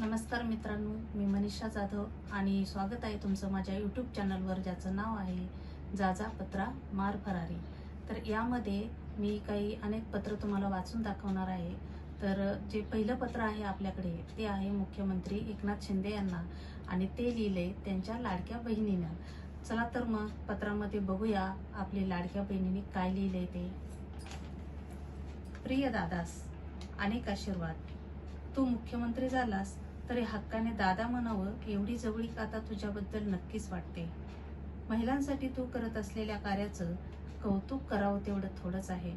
नमस्कार मित्रांनो, मी मनीषा जाधव आणि स्वागत आहे तुमचं माझ्या यूट्यूब चॅनलवर, ज्याचं नाव आहे जाजा पत्रा मार फरारी. तर यामध्ये मी अनेक पत्र तुम्हाला वाचून दाखवणार आहे. तर जे पहिलं पत्र आहे आपल्याकडे ते आहे मुख्यमंत्री एकनाथ शिंदे यांना, आणि ते लिहिले त्यांच्या लाडक्या बहिणीनं. चला तर मग पत्रामध्ये बघूया आपली लाडक्या बहिणीने काय लिहिलंय ते. प्रिय दादास, अनेक आशीर्वाद. तू मुख्यमंत्री झालास तरी हक्काने दादा म्हणावं एवढी जवळीक आता तुझ्याबद्दल नक्कीच वाटते. महिलांसाठी तू करत असलेल्या कार्याचं कौतुक करावं तेवढं थोडंच आहे.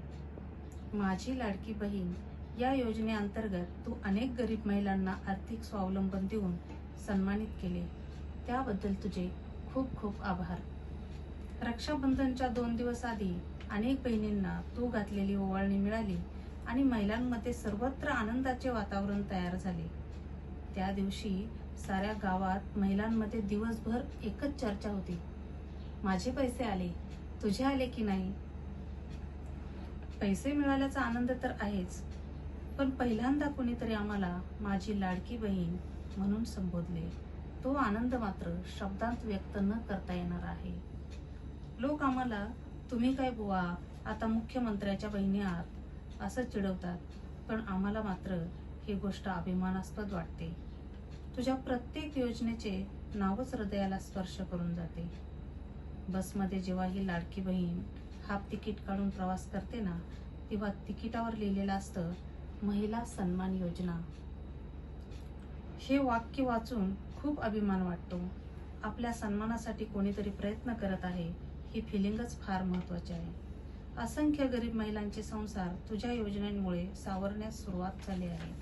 माझी लाडकी बहीण या योजनेअंतर्गत तू अनेक गरीब महिलांना आर्थिक स्वावलंबन देऊन सन्मानित केले, त्याबद्दल तुझे खूप खूप आभार. रक्षाबंधनच्या 2 दिवस आधी अनेक बहिणींना तू घातलेली ओवाळणी मिळाली आणि महिलांमध्ये सर्वत्र आनंदाचे वातावरण तयार झाले. त्या दिवशी साऱ्या गावात महिलांमध्ये दिवसभर एकच चर्चा होती, माझे पैसे आले, तुझे आले की नाही. पैसे मिळाल्याचा आनंद तर आहेच, पण पहिल्यांदा कोणीतरी आम्हाला माझी लाडकी बहीण म्हणून संबोधले. तो आनंद मात्र शब्दांत व्यक्त न करता येणार आहे. लोक आम्हाला तुम्ही काय बुवा आता मुख्यमंत्र्याच्या बहिणी आहात असं चिडवतात, पण आम्हाला मात्र ही गोष्ट अभिमानास्पद वाटते. तुझ्या प्रत्येक योजनेचे नावच हृदयाला स्पर्श करून जाते. बसमध्ये जेव्हा ही लाडकी बहीण हाफ तिकीट काढून प्रवास करते ना, तेव्हा तिकिटावर लिहिलेलं असतं महिला सन्मान योजना. हे वाक्य वाचून खूप अभिमान वाटतो. आपल्या सन्मानासाठी कोणीतरी प्रयत्न करत आहे, ही फिलिंगच फार महत्वाची आहे. असंख्य गरीब महिलांचे संसार तुझ्या योजनेमुळे सावरण्यास सुरुवात झाली आहे.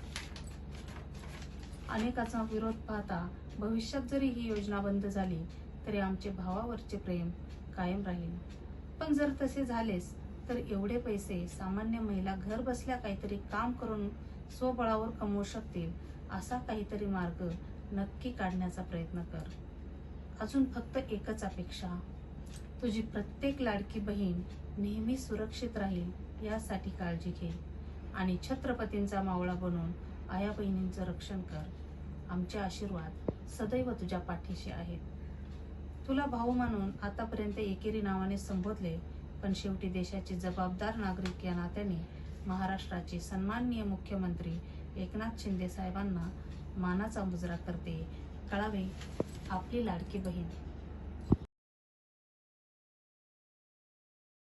अनेकांचा विरोध पाहता भविष्यात जरी ही योजना बंद झाली तरी आमचे भावावरचे प्रेम कायम राहील. पण जर तसे झालेच तर एवढे पैसे सामान्य महिला घर बसल्या काहीतरी काम करून स्वबळावर कमवू शकतील असा काहीतरी मार्ग नक्की काढण्याचा प्रयत्न कर. अजून फक्त एकच अपेक्षा, तुझी प्रत्येक लाडकी बहीण नेहमी सुरक्षित राहील यासाठी काळजी घे आणि छत्रपतींचा मावळा बनून आया बहिणींचं रक्षण कर. आमचे आशीर्वाद सदैव तुझ्या पाठीशी आहेत. तुला भाऊ म्हणून आतापर्यंत एकेरी नावाने संबोधले, पण शेवटी देशाचे जबाबदार नागरिक या नात्याने महाराष्ट्राचे सन्माननीय मुख्यमंत्री एकनाथ शिंदे साहेबांना मानाचा मुजरा करते. कळावे, आपली लाडकी बहीण.